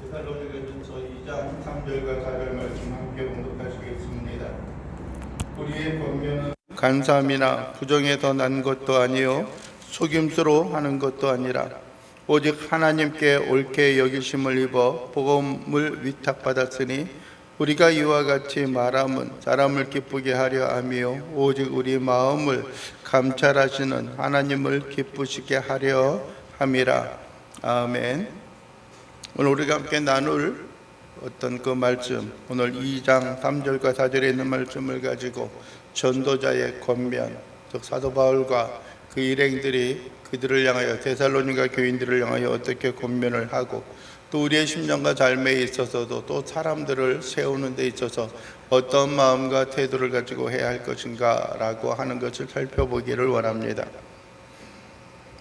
데살로니가전서 2장 3절과 4절 말씀 함께 봉독하시겠습니다. 우리의 권면은 간사함이나 부정에 더 난 것도 아니요 속임수로 하는 것도 아니라 오직 하나님께 옳게 여기심을 입어 복음을 위탁받았으니 우리가 이와 같이 말함은 사람을 기쁘게 하려 함이요 오직 우리 마음을 감찰하시는 하나님을 기쁘시게 하려 함이라. 아멘. 오늘 우리가 함께 나눌 어떤 그 말씀, 오늘 2장 3절과 4절에 있는 말씀을 가지고 전도자의 권면, 즉 사도 바울과 그 일행들이 그들을 향하여 데살로니가 교인들을 향하여 어떻게 권면을 하고 또 우리의 심령과 삶에 있어서도 또 사람들을 세우는 데 있어서 어떤 마음과 태도를 가지고 해야 할 것인가 라고 하는 것을 살펴보기를 원합니다.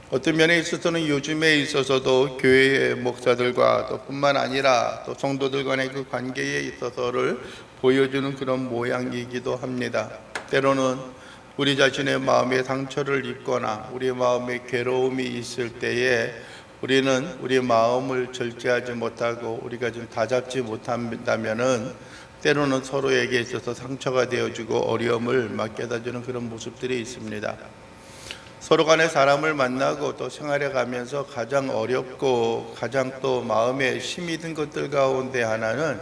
어떤 면에 있어서는 요즘에 있어서도 교회의 목사들과 또 뿐만 아니라 또 성도들 간의 그 관계에 있어서를 보여주는 그런 모양이기도 합니다. 때로는 우리 자신의 마음에 상처를 입거나 우리 마음에 괴로움이 있을 때에 우리는 우리 마음을 절제하지 못하고 우리가 좀 다잡지 못한다면은 때로는 서로에게 있어서 상처가 되어주고 어려움을 맡겨다주는 그런 모습들이 있습니다. 서로 간에 사람을 만나고 또 생활해 가면서 가장 어렵고 가장 또 마음에 힘이 든 것들 가운데 하나는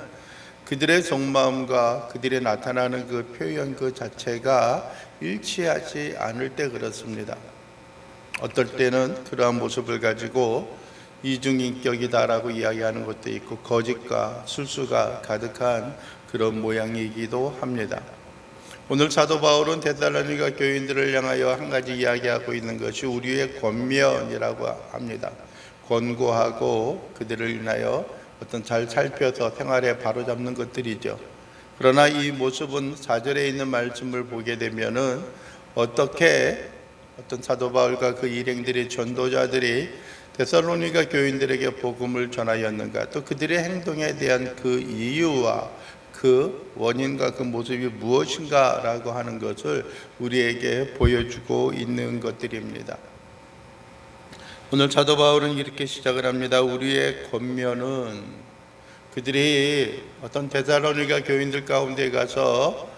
그들의 속마음과 그들의 나타나는 그 표현 그 자체가 일치하지 않을 때 그렇습니다. 어떨 때는 그러한 모습을 가지고 이중인격이다라고 이야기하는 것도 있고 거짓과 술수가 가득한 그런 모양이기도 합니다. 오늘 사도 바울은 데살로니가 교인들을 향하여 한 가지 이야기하고 있는 것이 우리의 권면이라고 합니다. 권고하고 그들을 인하여 어떤 잘 살펴서 생활에 바로잡는 것들이죠. 그러나 이 모습은 4절에 있는 말씀을 보게 되면은 어떻게 어떤 사도 바울과 그 일행들의 전도자들이 데살로니가 교인들에게 복음을 전하였는가, 또 그들의 행동에 대한 그 이유와 그 원인과 그 모습이 무엇인가 라고 하는 것을 우리에게 보여주고 있는 것들입니다. 오늘 사도 바울은 이렇게 시작을 합니다. 우리의 권면은 그들이 어떤 데살로니가 교인들 가운데 가서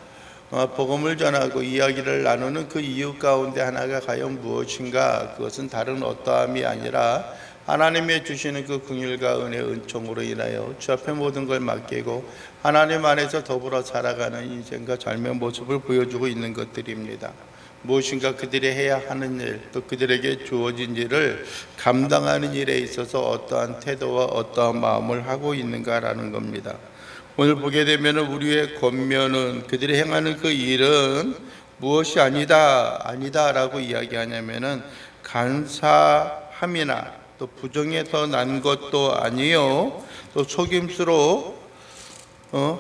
복음을 전하고 이야기를 나누는 그 이유 가운데 하나가 과연 무엇인가, 그것은 다른 어떠함이 아니라 하나님의 주시는 그 긍휼과 은혜 은총으로 인하여 주 앞에 모든 걸 맡기고 하나님 안에서 더불어 살아가는 인생과 삶의 모습을 보여주고 있는 것들입니다. 무엇인가 그들이 해야 하는 일, 또 그들에게 주어진 일을 감당하는 일에 있어서 어떠한 태도와 어떠한 마음을 하고 있는가라는 겁니다. 오늘 보게 되면 우리의 권면은 그들이 행하는 그 일은 무엇이 아니다라고 이야기하냐면은 간사함이나 또 부정에 더 난 것도 아니요 또 속임수로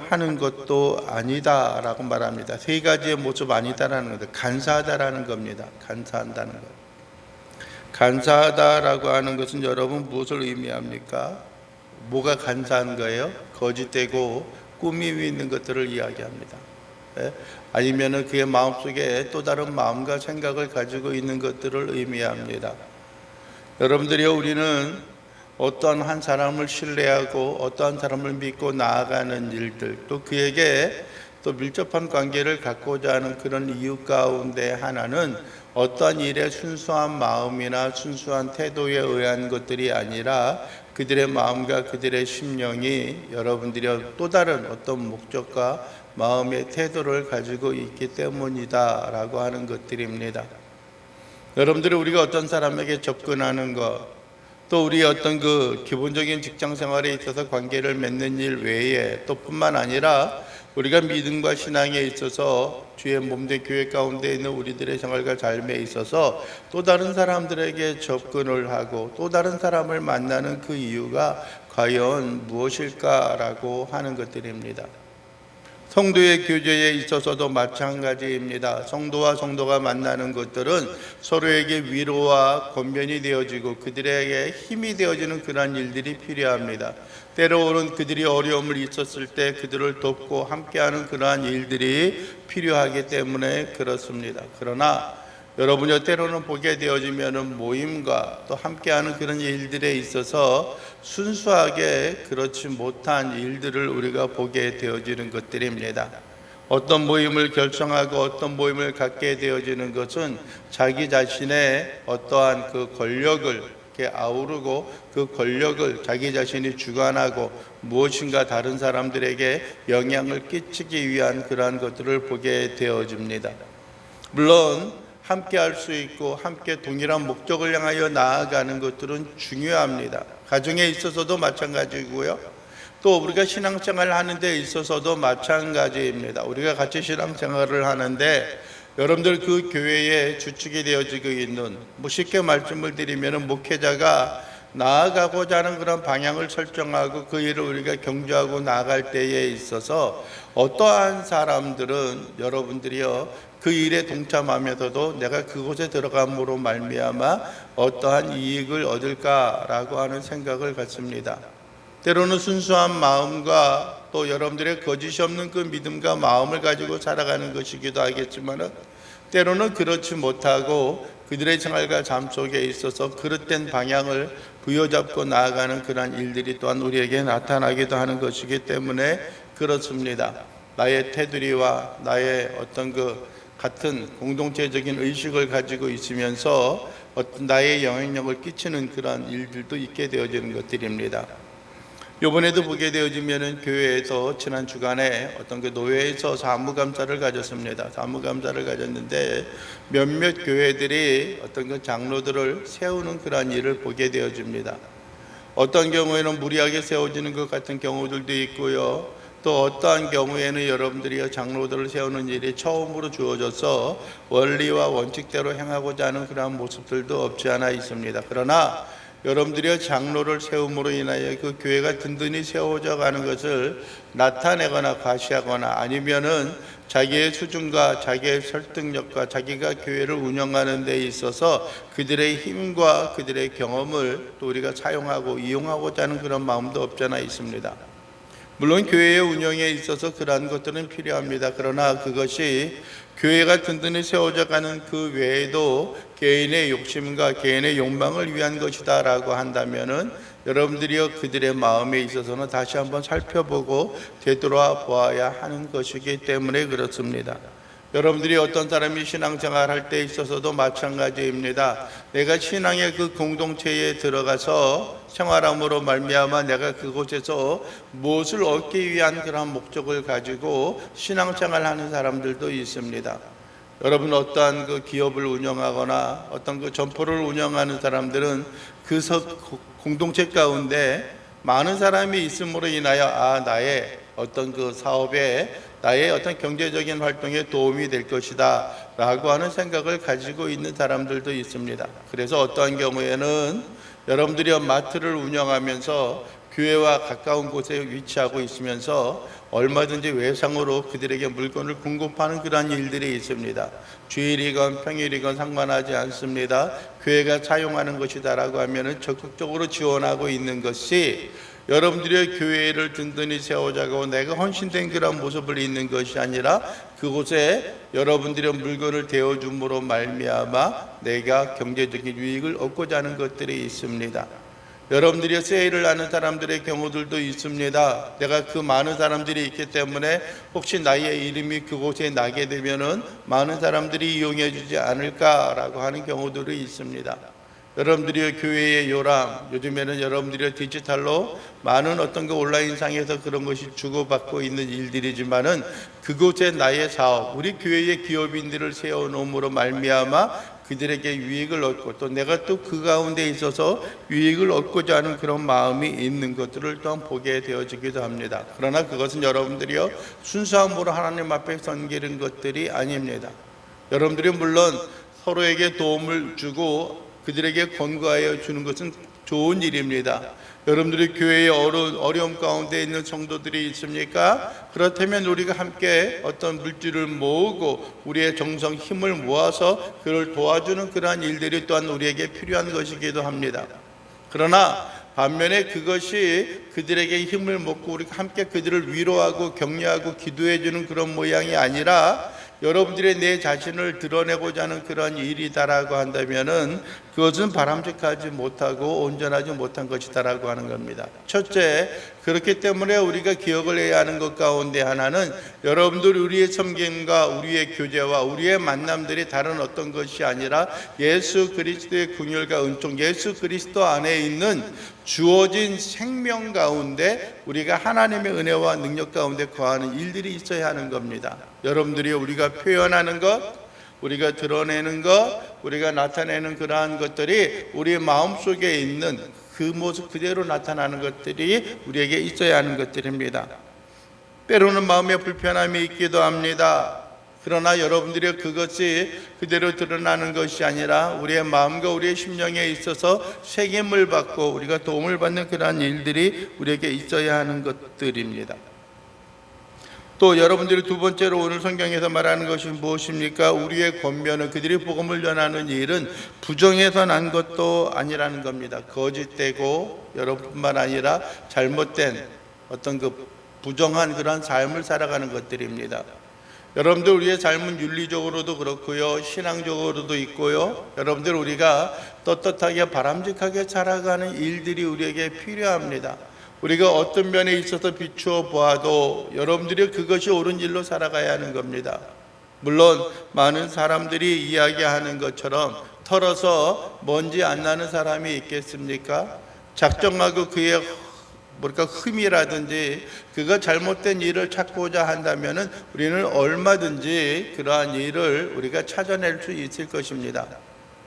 하는 것도 아니다라고 말합니다. 세 가지의 모습 아니다라는 것, 간사하다라는 겁니다. 간사한다는 것. 간사하다라고 하는 것은 여러분 무엇을 의미합니까? 뭐가 간사한 거예요? 거짓되고 꾸밈이 있는 것들을 이야기합니다. 아니면은 그의 마음속에 또 다른 마음과 생각을 가지고 있는 것들을 의미합니다. 여러분들이요, 우리는 어떠한 한 사람을 신뢰하고 어떠한 사람을 믿고 나아가는 일들, 또 그에게 또 밀접한 관계를 갖고자 하는 그런 이유 가운데 하나는 어떠한 일에 순수한 마음이나 순수한 태도에 의한 것들이 아니라 그들의 마음과 그들의 심령이 여러분들이 또 다른 어떤 목적과 마음의 태도를 가지고 있기 때문이다 라고 하는 것들입니다. 여러분들이 우리가 어떤 사람에게 접근하는 것, 또 우리 어떤 그 기본적인 직장 생활에 있어서 관계를 맺는 일 외에 또 뿐만 아니라 우리가 믿음과 신앙에 있어서 주의 몸된 교회 가운데 있는 우리들의 생활과 삶에 있어서 또 다른 사람들에게 접근을 하고 또 다른 사람을 만나는 그 이유가 과연 무엇일까라고 하는 것들입니다. 성도의 교제에 있어서도 마찬가지입니다. 성도와 성도가 만나는 것들은 서로에게 위로와 권면이 되어지고 그들에게 힘이 되어지는 그러한 일들이 필요합니다. 때로는 그들이 어려움을 있었을 때 그들을 돕고 함께하는 그러한 일들이 필요하기 때문에 그렇습니다. 그러나 여러분이 때로는 보게 되어지면 모임과 또 함께하는 그런 일들에 있어서 순수하게 그렇지 못한 일들을 우리가 보게 되어지는 것들입니다. 어떤 모임을 결성하고 어떤 모임을 갖게 되어지는 것은 자기 자신의 어떠한 그 권력을 이렇게 아우르고 그 권력을 자기 자신이 주관하고 무엇인가 다른 사람들에게 영향을 끼치기 위한 그러한 것들을 보게 되어집니다. 물론 함께 할 수 있고 함께 동일한 목적을 향하여 나아가는 것들은 중요합니다. 가정에 있어서도 마찬가지고요. 또 우리가 신앙생활을 하는 데 있어서도 마찬가지입니다. 우리가 같이 신앙생활을 하는데 여러분들 그 교회에 주축이 되어지고 있는, 쉽게 말씀을 드리면 목회자가 나아가고자 하는 그런 방향을 설정하고 그 일을 우리가 경주하고 나아갈 때에 있어서 어떠한 사람들은 여러분들이요 그 일에 동참하면서도 내가 그곳에 들어감으로 말미암아 어떠한 이익을 얻을까라고 하는 생각을 갖습니다. 때로는 순수한 마음과 또 여러분들의 거짓이 없는 그 믿음과 마음을 가지고 살아가는 것이기도 하겠지만 때로는 그렇지 못하고 그들의 생활과 삶 속에 있어서 그릇된 방향을 부여잡고 나아가는 그러한 일들이 또한 우리에게 나타나기도 하는 것이기 때문에 그렇습니다. 나의 테두리와 나의 어떤 그 같은 공동체적인 의식을 가지고 있으면서 어떤 나의 영향력을 끼치는 그러한 일들도 있게 되어지는 것들입니다. 이번에도 보게 되어지면은 교회에서 지난 주간에 어떤 그 노회에서 사무감사를 가졌습니다. 사무감사를 가졌는데 몇몇 교회들이 어떤 그 장로들을 세우는 그러한 일을 보게 되어집니다. 어떤 경우에는 무리하게 세워지는 것 같은 경우들도 있고요. 또 어떠한 경우에는 여러분들이 장로들을 세우는 일이 처음으로 주어져서 원리와 원칙대로 행하고자 하는 그러한 모습들도 없지 않아 있습니다. 그러나 여러분들이 장로를 세움으로 인하여 그 교회가 든든히 세워져 가는 것을 나타내거나 과시하거나 아니면은 자기의 수준과 자기의 설득력과 자기가 교회를 운영하는 데 있어서 그들의 힘과 그들의 경험을 또 우리가 사용하고 이용하고자 하는 그런 마음도 없지 않아 있습니다. 물론 교회의 운영에 있어서 그러한 것들은 필요합니다. 그러나 그것이 교회가 든든히 세워져 가는 그 외에도 개인의 욕심과 개인의 욕망을 위한 것이다 라고 한다면은 여러분들이요 그들의 마음에 있어서는 다시 한번 살펴보고 되돌아 보아야 하는 것이기 때문에 그렇습니다. 여러분들이 어떤 사람이 신앙생활 할 때 있어서도 마찬가지입니다. 내가 신앙의 그 공동체에 들어가서 생활함으로 말미암아 내가 그곳에서 무엇을 얻기 위한 그런 목적을 가지고 신앙생활 하는 사람들도 있습니다. 여러분 어떠한 그 기업을 운영하거나 어떤 그 점포를 운영하는 사람들은 그 공동체 가운데 많은 사람이 있음으로 인하여 나의 어떤 그 사업에 나의 어떤 경제적인 활동에 도움이 될 것이다 라고 하는 생각을 가지고 있는 사람들도 있습니다. 그래서 어떠한 경우에는 여러분들이 마트를 운영하면서 교회와 가까운 곳에 위치하고 있으면서 얼마든지 외상으로 그들에게 물건을 공급하는 그러한 일들이 있습니다. 주일이건 평일이건 상관하지 않습니다. 교회가 사용하는 것이다라고 하면은 적극적으로 지원하고 있는 것이 여러분들의 교회를 든든히 세워자고 내가 헌신된 그런 모습을 있는 것이 아니라 그곳에 여러분들의 물건을 대어줌으로 말미암아 내가 경제적인 유익을 얻고자 하는 것들이 있습니다. 여러분들이 세일을 하는 사람들의 경우들도 있습니다. 내가 그 많은 사람들이 있기 때문에 혹시 나의 이름이 그곳에 나게 되면은 많은 사람들이 이용해 주지 않을까라고 하는 경우들이 있습니다. 여러분들이 교회의 요람, 요즘에는 여러분들이 디지털로 많은 어떤 그 온라인상에서 그런 것이 주고받고 있는 일들이지만은 그곳에 나의 사업, 우리 교회의 기업인들을 세워놓음으로 말미암아 그들에게 유익을 얻고 또 내가 또 그 가운데 있어서 유익을 얻고자 하는 그런 마음이 있는 것들을 또한 보게 되어지기도 합니다. 그러나 그것은 여러분들이요 순수함으로 하나님 앞에 섬기는 것들이 아닙니다. 여러분들이 물론 서로에게 도움을 주고 그들에게 권고하여 주는 것은 좋은 일입니다. 여러분들이 교회의 어려움 가운데 있는 성도들이 있습니까? 그렇다면 우리가 함께 어떤 물질을 모으고 우리의 정성 힘을 모아서 그를 도와주는 그러한 일들이 또한 우리에게 필요한 것이기도 합니다. 그러나 반면에 그것이 그들에게 힘을 먹고 우리가 함께 그들을 위로하고 격려하고 기도해 주는 그런 모양이 아니라 여러분들이 내 자신을 드러내고자 하는 그런 일이다라고 한다면은 그것은 바람직하지 못하고 온전하지 못한 것이다라고 하는 겁니다. 첫째, 그렇기 때문에 우리가 기억을 해야 하는 것 가운데 하나는 여러분들 우리의 섬김과 우리의 교제와 우리의 만남들이 다른 어떤 것이 아니라 예수 그리스도의 긍휼과 은총, 예수 그리스도 안에 있는 주어진 생명 가운데 우리가 하나님의 은혜와 능력 가운데 거하는 일들이 있어야 하는 겁니다. 여러분들이 우리가 표현하는 것, 우리가 드러내는 것, 우리가 나타내는 그러한 것들이 우리의 마음속에 있는 그 모습 그대로 나타나는 것들이 우리에게 있어야 하는 것들입니다. 때로는 마음에 불편함이 있기도 합니다. 그러나 여러분들이 그것이 그대로 드러나는 것이 아니라 우리의 마음과 우리의 심령에 있어서 책임을 받고 우리가 도움을 받는 그러한 일들이 우리에게 있어야 하는 것들입니다. 또 여러분들이 두 번째로 오늘 성경에서 말하는 것이 무엇입니까? 우리의 권면은 그들이 복음을 전하는 일은 부정에서 난 것도 아니라는 겁니다. 거짓되고 여러분뿐만 아니라 잘못된 어떤 그 부정한 그런 삶을 살아가는 것들입니다. 여러분들 우리의 삶은 윤리적으로도 그렇고요, 신앙적으로도 있고요. 여러분들 우리가 떳떳하게 바람직하게 살아가는 일들이 우리에게 필요합니다. 우리가 어떤 면에 있어서 비추어 보아도 여러분들이 그것이 옳은 일로 살아가야 하는 겁니다. 물론 많은 사람들이 이야기하는 것처럼 털어서 먼지 안 나는 사람이 있겠습니까? 작정하고 그의 흠이라든지 그가 잘못된 일을 찾고자 한다면은 우리는 얼마든지 그러한 일을 우리가 찾아낼 수 있을 것입니다.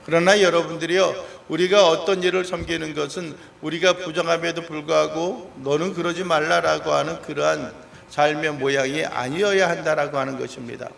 그러나 여러분들이요, 우리가 어떤 일을 섬기는 것은 우리가 부정함에도 불구하고 너는 그러지 말라라고 하는 그러한 삶의 모양이 아니어야 한다라고 하는 것입니다.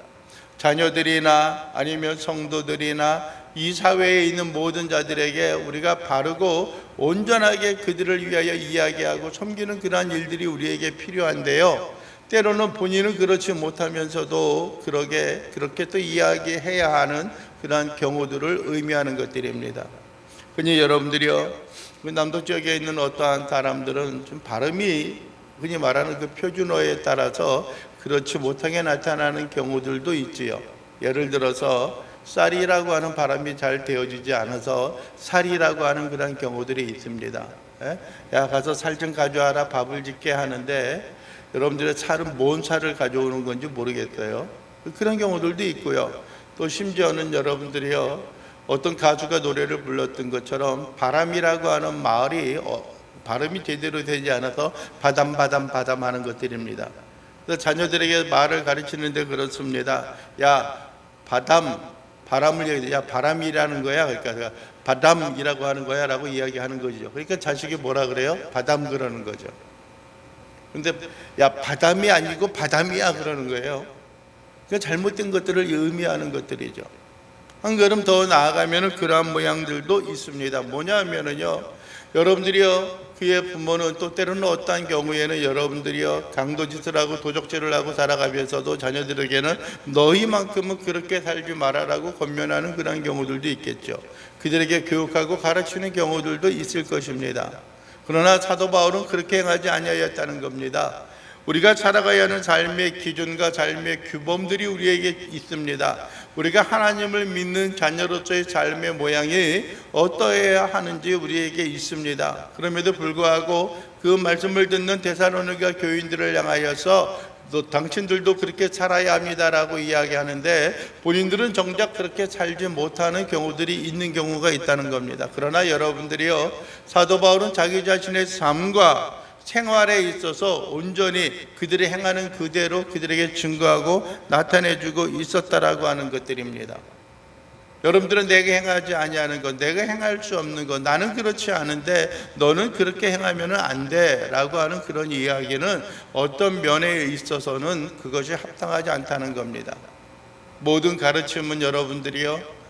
자녀들이나 아니면 성도들이나 이 사회에 있는 모든 자들에게 우리가 바르고 온전하게 그들을 위하여 이야기하고 섬기는 그러한 일들이 우리에게 필요한데요, 때로는 본인은 그렇지 못하면서도 그렇게 또 이야기해야 하는 그러한 경우들을 의미하는 것들입니다. 그니 여러분들이요, 그 남도 지역에 있는 어떠한 사람들은 좀 발음이 흔히 말하는 그 표준어에 따라서 그렇지 못하게 나타나는 경우들도 있지요. 예를 들어서 쌀이라고 하는 발음이 잘 되어지지 않아서 살이라고 하는 그런 경우들이 있습니다. 야, 가서 살 좀 가져와라, 밥을 짓게 하는데 여러분들의 살은 뭔 살을 가져오는 건지 모르겠어요. 그런 경우들도 있고요. 또 심지어는 여러분들이요, 어떤 가수가 노래를 불렀던 것처럼 바람이라고 하는 말이 발음이 제대로 되지 않아서 바담 하는 것들입니다. 그래서 자녀들에게 말을 가르치는데 그렇습니다. 야, 바람을 얘기해. 야, 바람이라는 거야. 그러니까 바담이라고 하는 거야 라고 이야기하는 거죠. 그러니까 자식이 뭐라 그래요? 바담 그러는 거죠. 근데 야, 바담이 아니고 바담이야 그러는 거예요. 그러니까 잘못된 것들을 의미하는 것들이죠. 한 걸음 더 나아가면 그러한 모양들도 있습니다. 뭐냐면요, 여러분들이요, 그의 부모는 또 때로는 어떠한 경우에는 여러분들이요, 강도짓을 하고 도적질을 하고 살아가면서도 자녀들에게는 너희만큼은 그렇게 살지 말아라고 권면하는 그런 경우들도 있겠죠. 그들에게 교육하고 가르치는 경우들도 있을 것입니다. 그러나 사도 바울은 그렇게 행하지 아니하였다는 겁니다. 우리가 살아가야 하는 삶의 기준과 삶의 규범들이 우리에게 있습니다. 우리가 하나님을 믿는 자녀로서의 삶의 모양이 어떠해야 하는지 우리에게 있습니다. 그럼에도 불구하고 그 말씀을 듣는 데살로니가 교인들을 향하여서 또 당신들도 그렇게 살아야 합니다라고 이야기하는데 본인들은 정작 그렇게 살지 못하는 경우들이 있는 경우가 있다는 겁니다. 그러나 여러분들이요, 사도 바울은 자기 자신의 삶과 생활에 있어서 온전히 그들이 행하는 그대로 그들에게 증거하고 나타내주고 있었다라고 하는 것들입니다. 여러분들은 내가 행하지 아니하는 것, 내가 행할 수 없는 것, 나는 그렇지 않은데 너는 그렇게 행하면 안 돼 라고 하는 그런 이야기는 어떤 면에 있어서는 그것이 합당하지 않다는 겁니다. 모든 가르침은 여러분들이요,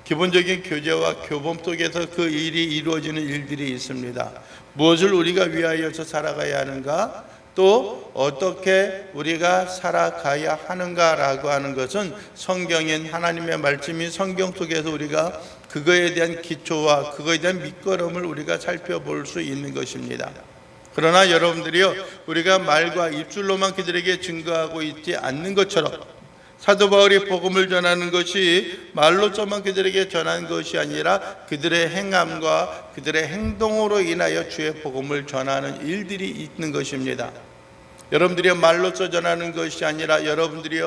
기본적인 교제와 교범 속에서 그 일이 이루어지는 일들이 있습니다. 무엇을 우리가 위하여서 살아가야 하는가, 또 어떻게 우리가 살아가야 하는가라고 하는 것은 성경인 하나님의 말씀인 성경 속에서 우리가 그거에 대한 기초와 그거에 대한 밑거름을 우리가 살펴볼 수 있는 것입니다. 그러나 여러분들이요, 우리가 말과 입술로만 그들에게 증거하고 있지 않는 것처럼 사도 바울이 복음을 전하는 것이 말로서만 그들에게 전한 것이 아니라 그들의 행함과 그들의 행동으로 인하여 주의 복음을 전하는 일들이 있는 것입니다. 여러분들이 말로서 전하는 것이 아니라 여러분들이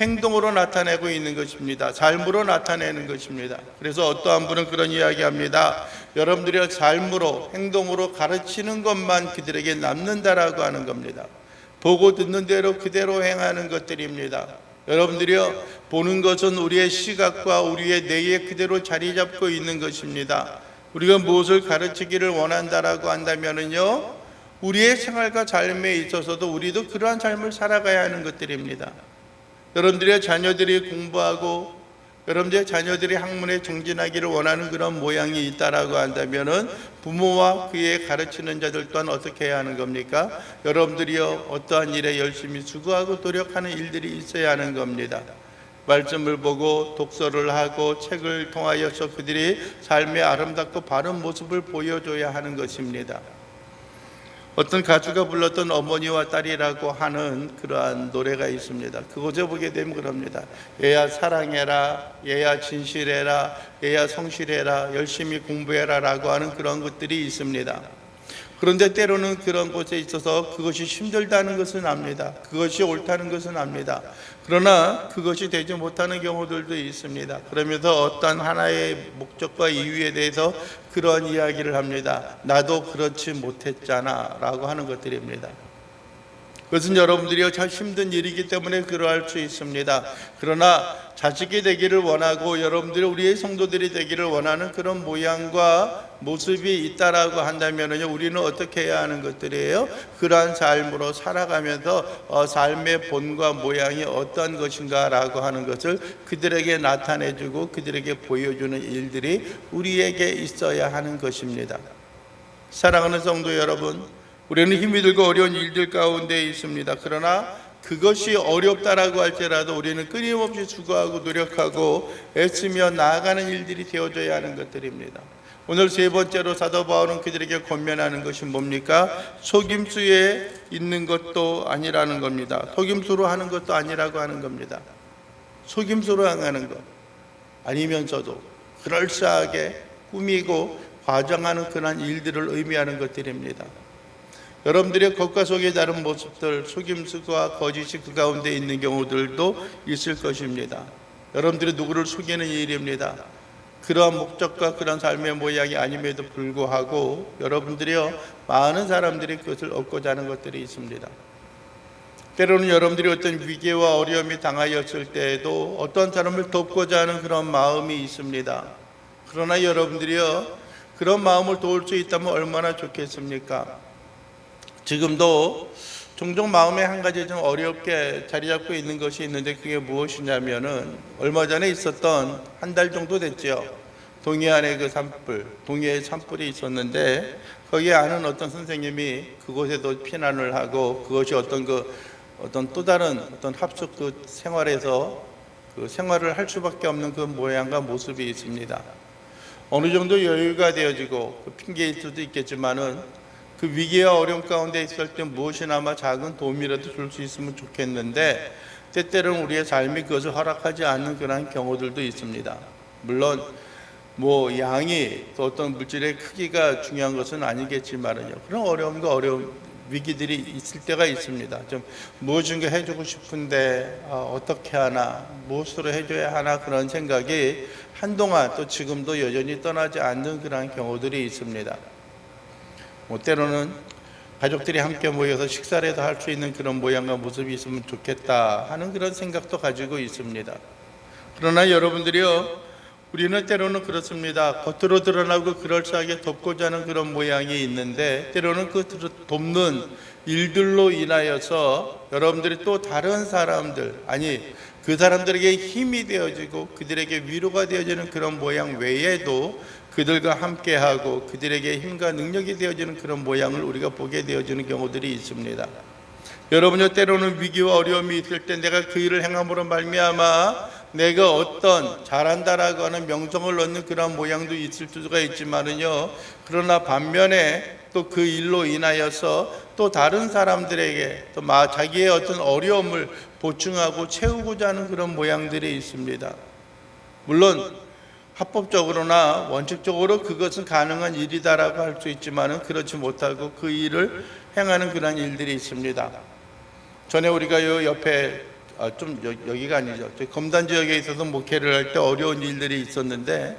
행동으로 나타내고 있는 것입니다. 삶으로 나타내는 것입니다. 그래서 어떠한 분은 그런 이야기합니다. 여러분들이 삶으로 행동으로 가르치는 것만 그들에게 남는다라고 하는 겁니다. 보고 듣는 대로 그대로 행하는 것들입니다. 여러분들이요, 보는 것은 우리의 시각과 우리의 뇌에 그대로 자리 잡고 있는 것입니다. 우리가 무엇을 가르치기를 원한다라고 한다면은요, 우리의 생활과 삶에 있어서도 우리도 그러한 삶을 살아가야 하는 것들입니다. 여러분들의 자녀들이 공부하고 여러분들의 자녀들이 학문에 정진하기를 원하는 그런 모양이 있다라고 한다면은 부모와 그의 가르치는 자들 또한 어떻게 해야 하는 겁니까? 여러분들이요, 어떠한 일에 열심히 수고하고 노력하는 일들이 있어야 하는 겁니다. 말씀을 보고 독서를 하고 책을 통하여서 그들이 삶의 아름답고 바른 모습을 보여줘야 하는 것입니다. 어떤 가수가 불렀던 어머니와 딸이라고 하는 그러한 노래가 있습니다. 그곳에 보게 되면 그럽니다. 얘야 사랑해라, 얘야 진실해라, 얘야 성실해라, 열심히 공부해라 라고 하는 그런 것들이 있습니다. 그런데 때로는 그런 곳에 있어서 그것이 힘들다는 것은 압니다. 그것이 옳다는 것은 압니다. 그러나 그것이 되지 못하는 경우들도 있습니다. 그러면서 어떤 하나의 목적과 이유에 대해서 그런 이야기를 합니다. 나도 그렇지 못했잖아 라고 하는 것들입니다. 그것은 여러분들이 참 힘든 일이기 때문에 그러할 수 있습니다. 그러나 자식이 되기를 원하고 여러분들이 우리의 성도들이 되기를 원하는 그런 모양과 모습이 있다라고 한다면요, 우리는 어떻게 해야 하는 것들이에요? 그러한 삶으로 살아가면서 삶의 본과 모양이 어떤 것인가라고 하는 것을 그들에게 나타내주고 그들에게 보여주는 일들이 우리에게 있어야 하는 것입니다. 사랑하는 성도 여러분, 우리는 힘이 들고 어려운 일들 가운데 있습니다. 그러나 그것이 어렵다라고 할지라도 우리는 끊임없이 수고하고 노력하고 애쓰며 나아가는 일들이 되어져야 하는 것들입니다. 오늘 세 번째로 사도 바울은 그들에게 권면하는 것이 뭡니까? 속임수에 있는 것도 아니라는 겁니다. 속임수로 하는 것도 아니라고 하는 겁니다. 속임수로 행하는 것 아니면서도 그럴싸하게 꾸미고 과장하는 그런 일들을 의미하는 것들입니다. 여러분들의 겉과 속의 다른 모습들, 속임수와 거짓이 그 가운데 있는 경우들도 있을 것입니다. 여러분들이 누구를 속이는 일입니다. 그러한 목적과 그런 삶의 모양이 아님에도 불구하고 여러분들이요, 많은 사람들이 그것을 얻고자 하는 것들이 있습니다. 때로는 여러분들이 어떤 위기와 어려움이 당하였을 때에도 어떤 사람을 돕고자 하는 그런 마음이 있습니다. 그러나 여러분들이요, 그런 마음을 도울 수 있다면 얼마나 좋겠습니까? 지금도 종종 마음에 한 가지 좀 어렵게 자리 잡고 있는 것이 있는데 그게 무엇이냐면은 얼마 전에 있었던 한 달 정도 됐죠. 동해안에 그 산불, 동해에 산불이 있었는데 거기에 아는 어떤 선생님이 그곳에도 피난을 하고 그것이 어떤 또 다른 어떤 합숙 그 생활에서 그 생활을 할 수밖에 없는 그 모양과 모습이 있습니다. 어느 정도 여유가 되어지고 그 핑계일 수도 있겠지만은 그 위기와 어려움 가운데 있을 때 무엇이나마 작은 도움이라도 줄 수 있으면 좋겠는데 때때로는 우리의 삶이 그것을 허락하지 않는 그런 경우들도 있습니다. 물론 양이 또 어떤 물질의 크기가 중요한 것은 아니겠지만요, 그런 어려움과 위기들이 있을 때가 있습니다. 좀 무엇인가 해주고 싶은데 어떻게 하나, 무엇으로 해줘야 하나 그런 생각이 한동안 또 지금도 여전히 떠나지 않는 그런 경우들이 있습니다. 때로는 가족들이 함께 모여서 식사라도 할 수 있는 그런 모양과 모습이 있으면 좋겠다 하는 그런 생각도 가지고 있습니다. 그러나 여러분들이요, 우리는 때로는 그렇습니다. 겉으로 드러나고 그럴싸하게 돕고자 하는 그런 모양이 있는데 때로는 그 돕는 일들로 인하여서 여러분들이 또 다른 사람들, 그 사람들에게 힘이 되어지고 그들에게 위로가 되어지는 그런 모양 외에도 그들과 함께하고 그들에게 힘과 능력이 되어지는 그런 모양을 우리가 보게 되어지는 경우들이 있습니다. 여러분요, 때로는 위기와 어려움이 있을 때 내가 그 일을 행함으로 말미암아 내가 어떤 잘한다라고 하는 명성을 얻는 그런 모양도 있을 수가 있지만은요, 그러나 반면에 또 그 일로 인하여서 또 다른 사람들에게 또 자기의 어떤 어려움을 보충하고 채우고자 하는 그런 모양들이 있습니다. 물론 합법적으로나 원칙적으로 그것은 가능한 일이다라고 할 수 있지만은 그렇지 못하고 그 일을 행하는 그런 일들이 있습니다. 전에 우리가 요 옆에 여기가 아니죠. 검단 지역에 있어서 목회를 할 때 어려운 일들이 있었는데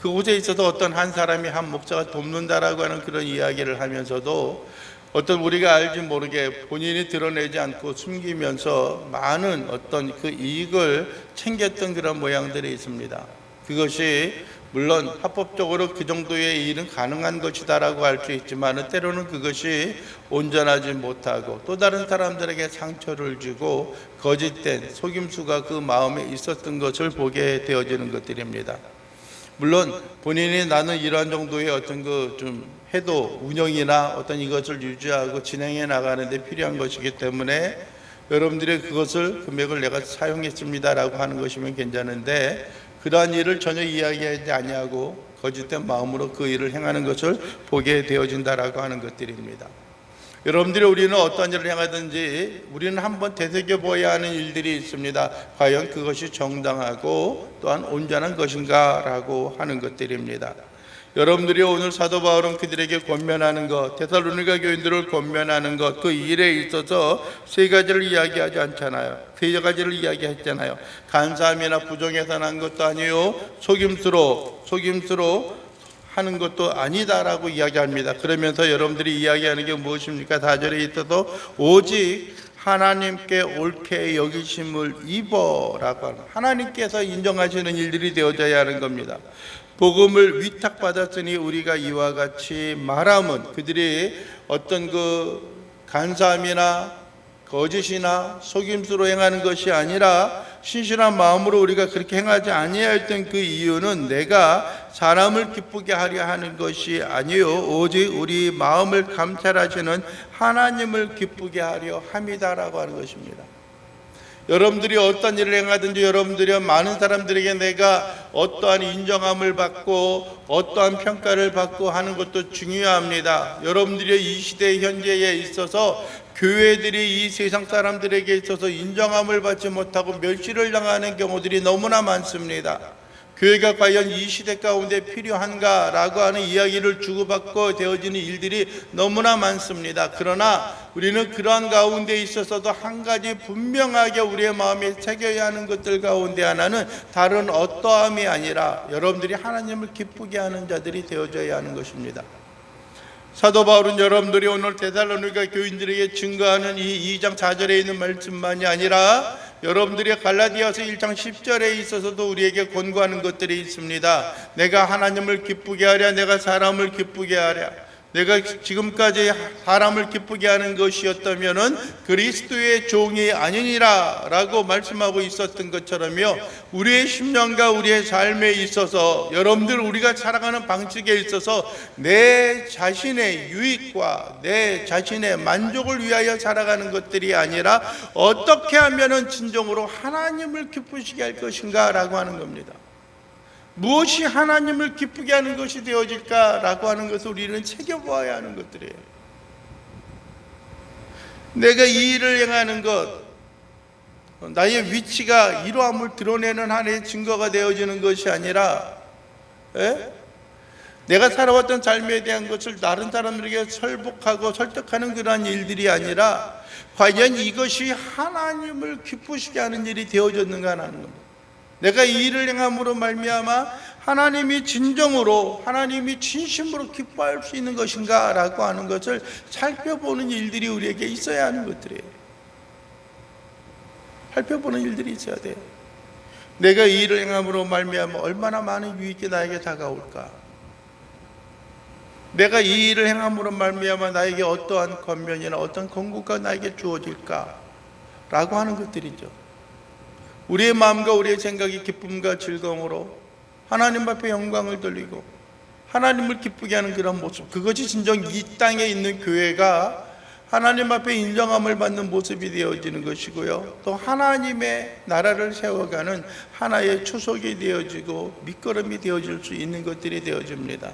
그곳에 있어서 어떤 한 사람이 한 목사가 돕는다라고 하는 그런 이야기를 하면서도 어떤 우리가 알지 모르게 본인이 드러내지 않고 숨기면서 많은 어떤 그 이익을 챙겼던 그런 모양들이 있습니다. 그것이 물론 합법적으로 그 정도의 일은 가능한 것이다라고 할 수 있지만 때로는 그것이 온전하지 못하고 또 다른 사람들에게 상처를 주고 거짓된 속임수가 그 마음에 있었던 것을 보게 되어지는 것들입니다. 물론 본인이 나는 이러한 정도의 어떤 좀 해도 운영이나 어떤 이것을 유지하고 진행해 나가는데 필요한 것이기 때문에 여러분들이 그것을 금액을 내가 사용했습니다라고 하는 것이면 괜찮은데 그러한 일을 전혀 이야기하지 아니하고 거짓된 마음으로 그 일을 행하는 것을 보게 되어진다라고 하는 것들입니다. 여러분들이 우리는 어떤 일을 행하든지 우리는 한번 되새겨보아야 하는 일들이 있습니다. 과연 그것이 정당하고 또한 온전한 것인가 라고 하는 것들입니다. 여러분들이 오늘 사도 바울은 그들에게 권면하는 것, 데살로니가 교인들을 권면하는 것, 그 일에 있어서 세 가지를 이야기하지 않잖아요. 세 가지를 이야기했잖아요. 간사함이나 부정해서 난 것도 아니요 속임수로 하는 것도 아니다라고 이야기합니다. 그러면서 여러분들이 이야기하는 게 무엇입니까? 4절에 있어서 오직 하나님께 옳게 여기심을 입어라고 하는, 하나님께서 인정하시는 일들이 되어져야 하는 겁니다. 복음을 위탁받았으니 우리가 이와 같이 말함은 그들이 어떤 그 간사함이나 거짓이나 속임수로 행하는 것이 아니라 신실한 마음으로 우리가 그렇게 행하지 아니하였던 그 이유는 내가 사람을 기쁘게 하려 하는 것이 아니요 오직 우리 마음을 감찰하시는 하나님을 기쁘게 하려 함이다라고 하는 것입니다. 여러분들이 어떤 일을 행하든지 여러분들이 많은 사람들에게 내가 어떠한 인정함을 받고 어떠한 평가를 받고 하는 것도 중요합니다. 여러분들이 이 시대 현재에 있어서 교회들이 이 세상 사람들에게 있어서 인정함을 받지 못하고 멸시를 당하는 경우들이 너무나 많습니다. 교회가 과연 이 시대 가운데 필요한가 라고 하는 이야기를 주고받고 되어지는 일들이 너무나 많습니다. 그러나 우리는 그러한 가운데 있어서도 한 가지 분명하게 우리의 마음에 새겨야 하는 것들 가운데 하나는 다른 어떠함이 아니라 여러분들이 하나님을 기쁘게 하는 자들이 되어져야 하는 것입니다. 사도 바울은 여러분들이 오늘 데살로니가 교인들에게 증거하는 이 2장 4절에 있는 말씀만이 아니라 여러분들이 갈라디아서 1장 10절에 있어서도 우리에게 권고하는 것들이 있습니다. 내가 하나님을 기쁘게 하랴, 내가 사람을 기쁘게 하랴. 내가 지금까지 사람을 기쁘게 하는 것이었다면은 그리스도의 종이 아니니라 라고 말씀하고 있었던 것처럼요, 우리의 심령과 우리의 삶에 있어서 여러분들 우리가 살아가는 방식에 있어서 내 자신의 유익과 내 자신의 만족을 위하여 살아가는 것들이 아니라 어떻게 하면은 진정으로 하나님을 기쁘시게 할 것인가 라고 하는 겁니다. 무엇이 하나님을 기쁘게 하는 것이 되어질까라고 하는 것을 우리는 챙겨보아야 하는 것들이에요. 내가 이 일을 행하는 것, 나의 위치가 이러함을 드러내는 하나의 증거가 되어지는 것이 아니라 내가 살아왔던 삶에 대한 것을 다른 사람들에게 설복하고 설득하는 그러한 일들이 아니라 과연 이것이 하나님을 기쁘시게 하는 일이 되어졌는가 하는 겁니다. 내가 이 일을 행함으로 말미암아 하나님이 진정으로 하나님이 진심으로 기뻐할 수 있는 것인가 라고 하는 것을 살펴보는 일들이 우리에게 있어야 하는 것들이에요. 살펴보는 일들이 있어야 돼요. 내가 이 일을 행함으로 말미암아 얼마나 많은 유익이 나에게 다가올까, 내가 이 일을 행함으로 말미암아 나에게 어떠한 권면이나 어떤 건국가 나에게 주어질까 라고 하는 것들이죠. 우리의 마음과 우리의 생각이 기쁨과 즐거움으로 하나님 앞에 영광을 돌리고 하나님을 기쁘게 하는 그런 모습, 그것이 진정 이 땅에 있는 교회가 하나님 앞에 인정함을 받는 모습이 되어지는 것이고요, 또 하나님의 나라를 세워가는 하나의 초석이 되어지고 밑거름이 되어질 수 있는 것들이 되어집니다.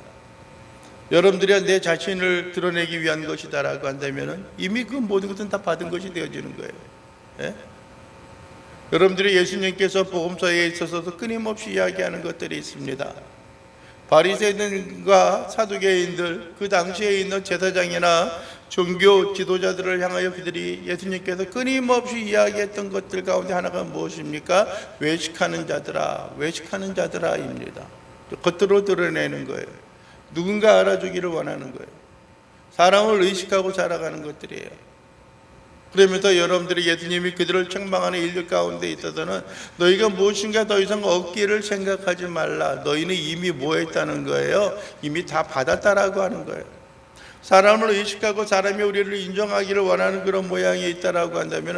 여러분들이 내 자신을 드러내기 위한 것이다라고 한다면 이미 그 모든 것은 다 받은 것이 되어지는 거예요. 예? 여러분들이 예수님께서 복음서에 있어서도 끊임없이 이야기하는 것들이 있습니다. 바리새인과 사두개인들, 그 당시에 있는 제사장이나 종교 지도자들을 향하여 그들이 예수님께서 끊임없이 이야기했던 것들 가운데 하나가 무엇입니까? 외식하는 자들아, 외식하는 자들아입니다. 겉으로 드러내는 거예요. 누군가 알아주기를 원하는 거예요. 사람을 의식하고 살아가는 것들이에요. 그러면서 여러분들이 예수님이 그들을 책망하는 일들 가운데 있어서는 너희가 무엇인가 더 이상 얻기를 생각하지 말라. 너희는 이미 뭐 했다는 거예요? 이미 다 받았다라고 하는 거예요. 사람을 의식하고 사람이 우리를 인정하기를 원하는 그런 모양이 있다라고 한다면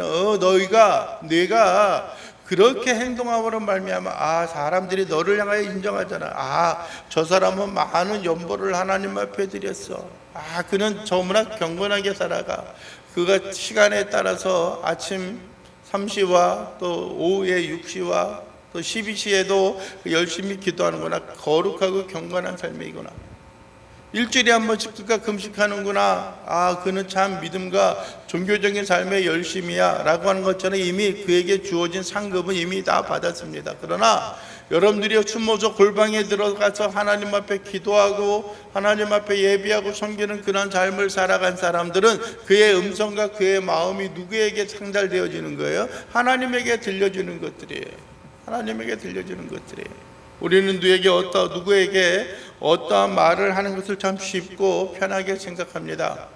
내가 그렇게 행동함으로 말미암아 사람들이 너를 향하여 인정하잖아. 저 사람은 많은 연보를 하나님 앞에 드렸어. 그는 너무나 경건하게 살아가. 그가 시간에 따라서 아침 3시와 또 오후에 6시와 또 12시에도 열심히 기도하는구나. 거룩하고 경건한 삶이구나. 일주일에 한 번씩 그가 금식하는구나. 그는 참 믿음과 종교적인 삶의 열심이야 라고 하는 것처럼 이미 그에게 주어진 상급은 이미 다 받았습니다. 그러나 여러분들이 숨어서 골방에 들어가서 하나님 앞에 기도하고 하나님 앞에 예비하고 섬기는 그런 삶을 살아간 사람들은 그의 음성과 그의 마음이 누구에게 상달되어지는 거예요? 하나님에게 들려주는 것들이에요. 하나님에게 들려주는 것들이에요. 우리는 누구에게 어떠한 말을 하는 것을 참 쉽고 편하게 생각합니다.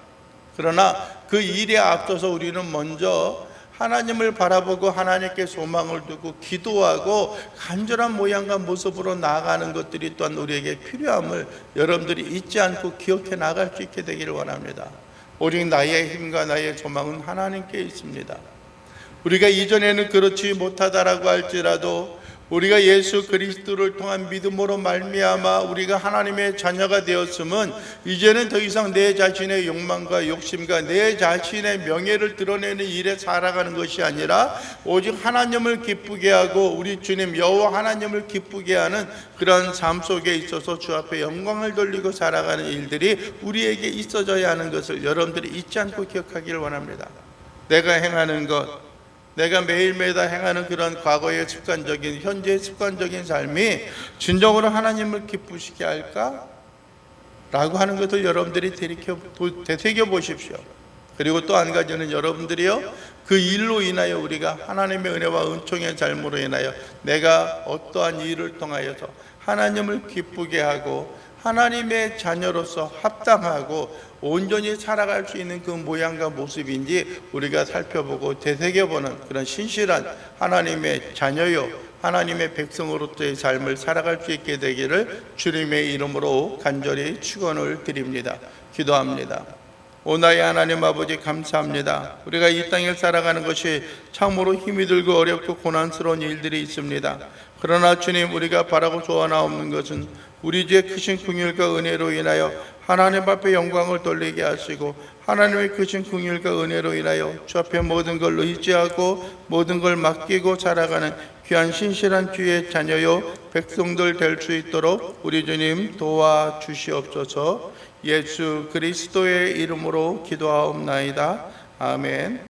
그러나 그 일에 앞서서 우리는 먼저 하나님을 바라보고 하나님께 소망을 두고 기도하고 간절한 모양과 모습으로 나아가는 것들이 또한 우리에게 필요함을 여러분들이 잊지 않고 기억해 나갈 수 있게 되기를 원합니다. 오직 나의 힘과 나의 소망은 하나님께 있습니다. 우리가 이전에는 그렇지 못하다라고 할지라도 우리가 예수 그리스도를 통한 믿음으로 말미암아 우리가 하나님의 자녀가 되었음은 이제는 더 이상 내 자신의 욕망과 욕심과 내 자신의 명예를 드러내는 일에 살아가는 것이 아니라 오직 하나님을 기쁘게 하고 우리 주님 여호와 하나님을 기쁘게 하는 그런 삶 속에 있어서 주 앞에 영광을 돌리고 살아가는 일들이 우리에게 있어져야 하는 것을 여러분들이 잊지 않고 기억하기를 원합니다. 내가 행하는 것, 내가 매일매일 행하는 그런 과거의 습관적인 현재의 습관적인 삶이 진정으로 하나님을 기쁘시게 할까? 라고 하는 것을 여러분들이 되새겨 보십시오. 그리고 또 한 가지는 여러분들이요, 그 일로 인하여 우리가 하나님의 은혜와 은총의 삶으로 인하여 내가 어떠한 일을 통하여서 하나님을 기쁘게 하고 하나님의 자녀로서 합당하고 온전히 살아갈 수 있는 그 모양과 모습인지 우리가 살펴보고 되새겨보는 그런 신실한 하나님의 자녀요 하나님의 백성으로서의 삶을 살아갈 수 있게 되기를 주님의 이름으로 간절히 축원을 드립니다. 기도합니다. 오나의 하나님 아버지 감사합니다. 우리가 이 땅에 살아가는 것이 참으로 힘이 들고 어렵고 고난스러운 일들이 있습니다. 그러나 주님, 우리가 바라고 소원하옵는 것은 우리 주의 크신 긍휼과 은혜로 인하여 하나님 앞에 영광을 돌리게 하시고 하나님의 크신 긍휼과 은혜로 인하여 주 앞에 모든 걸 의지하고 모든 걸 맡기고 살아가는 귀한 신실한 주의 자녀요 백성들 될 수 있도록 우리 주님 도와주시옵소서. 예수 그리스도의 이름으로 기도하옵나이다. 아멘.